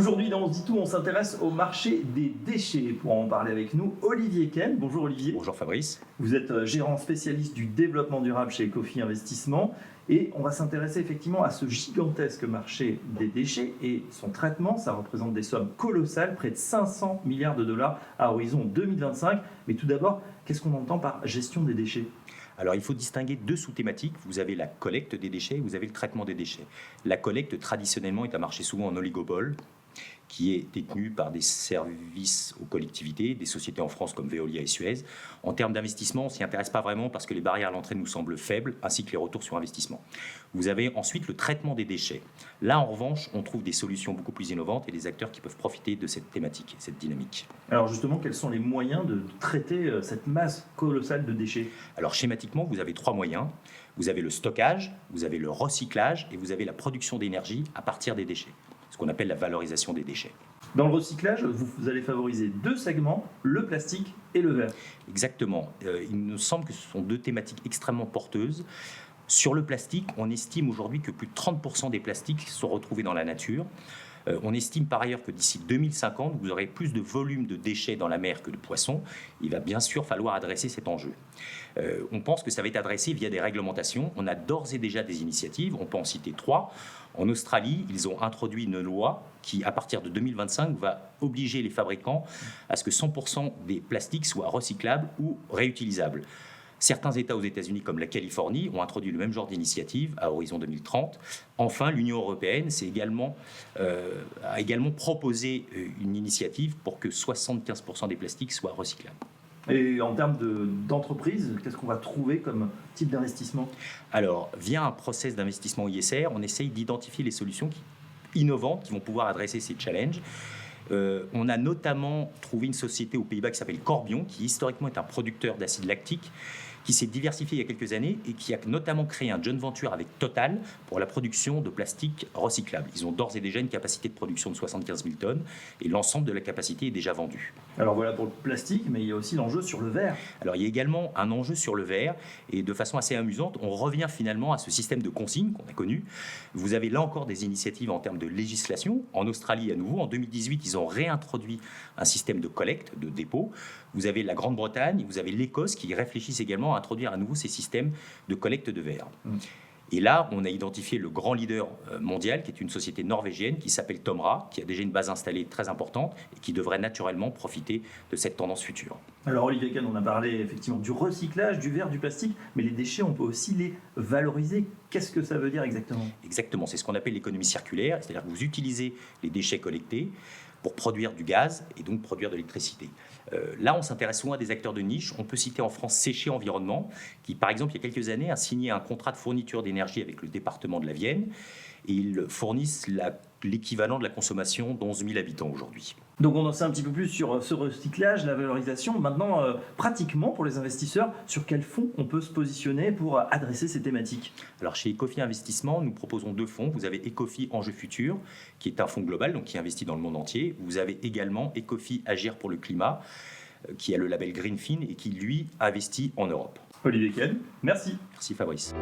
Aujourd'hui, dans On se dit tout, on s'intéresse au marché des déchets. Pour en parler avec nous, Olivier Ken. Bonjour Olivier. Bonjour Fabrice. Vous êtes gérant spécialiste du développement durable chez Ecofi Investissement. Et on va s'intéresser effectivement à ce gigantesque marché des déchets et son traitement. Ça représente des sommes colossales, près de 500 milliards de dollars à horizon 2025. Mais tout d'abord, qu'est-ce qu'on entend par gestion des déchets ? Alors il faut distinguer deux sous-thématiques. Vous avez la collecte des déchets et vous avez le traitement des déchets. La collecte, traditionnellement, est un marché souvent en oligopole, qui est détenu par des services aux collectivités, des sociétés en France comme Veolia et Suez. En termes d'investissement, on ne s'y intéresse pas vraiment parce que les barrières à l'entrée nous semblent faibles, ainsi que les retours sur investissement. Vous avez ensuite le traitement des déchets. Là, en revanche, on trouve des solutions beaucoup plus innovantes et des acteurs qui peuvent profiter de cette thématique, cette dynamique. Alors justement, quels sont les moyens de traiter cette masse colossale de déchets ? Alors schématiquement, vous avez trois moyens. Vous avez le stockage, vous avez le recyclage et vous avez la production d'énergie à partir des déchets, ce qu'on appelle la valorisation des déchets. Dans le recyclage, vous allez favoriser deux segments, le plastique et le verre. Exactement. Il me semble que ce sont deux thématiques extrêmement porteuses. Sur le plastique, on estime aujourd'hui que plus de 30% des plastiques sont retrouvés dans la nature. On estime par ailleurs que d'ici 2050, vous aurez plus de volume de déchets dans la mer que de poissons. Il va bien sûr falloir adresser cet enjeu. On pense que ça va être adressé via des réglementations. On a d'ores et déjà des initiatives, on peut en citer trois. En Australie, ils ont introduit une loi qui, à partir de 2025, va obliger les fabricants à ce que 100% des plastiques soient recyclables ou réutilisables. Certains États aux États-Unis, comme la Californie, ont introduit le même genre d'initiative à horizon 2030. Enfin, l'Union européenne a également proposé une initiative pour que 75% des plastiques soient recyclables. Et en termes d'entreprise, qu'est-ce qu'on va trouver comme type d'investissement ? Alors, via un process d'investissement ISR, on essaye d'identifier les solutions innovantes qui vont pouvoir adresser ces challenges. On a notamment trouvé une société aux Pays-Bas qui s'appelle Corbion, qui historiquement est un producteur d'acide lactique, qui s'est diversifié il y a quelques années et qui a notamment créé un joint venture avec Total pour la production de plastique recyclable. Ils ont d'ores et déjà une capacité de production de 75 000 tonnes et l'ensemble de la capacité est déjà vendu. Alors voilà pour le plastique, mais il y a aussi l'enjeu sur le verre. Alors il y a également un enjeu sur le verre et de façon assez amusante, on revient finalement à ce système de consigne qu'on a connu. Vous avez là encore des initiatives en termes de législation. En Australie à nouveau, en 2018, ils ont réintroduit un système de collecte, de dépôt. Vous avez la Grande-Bretagne, vous avez l'Écosse qui réfléchissent également à introduire à nouveau ces systèmes de collecte de verre. Et là, on a identifié le grand leader mondial, qui est une société norvégienne qui s'appelle Tomra, qui a déjà une base installée très importante et qui devrait naturellement profiter de cette tendance future. Alors Olivier Kahn, on a parlé effectivement du recyclage, du verre, du plastique, mais les déchets, on peut aussi les valoriser. Qu'est-ce que ça veut dire exactement ? Exactement, c'est ce qu'on appelle l'économie circulaire, c'est-à-dire que vous utilisez les déchets collectés pour produire du gaz et donc produire de l'électricité. Là, on s'intéresse souvent à des acteurs de niche. On peut citer en France Séché Environnement, qui, par exemple, il y a quelques années, a signé un contrat de fourniture d'énergie avec le département de la Vienne. Et ils fournissent l'équivalent de la consommation d'11 000 habitants aujourd'hui. Donc on en sait un petit peu plus sur ce recyclage, la valorisation. Maintenant, pratiquement, pour les investisseurs, sur quel fonds on peut se positionner pour adresser ces thématiques ? Alors chez Ecofi Investissement, nous proposons deux fonds. Vous avez Ecofi Enjeux Futurs, qui est un fonds global, donc qui investit dans le monde entier. Vous avez également Ecofi Agir pour le climat, qui a le label Greenfin et qui, lui, investit en Europe. Olivier Kahn, merci. Merci Fabrice.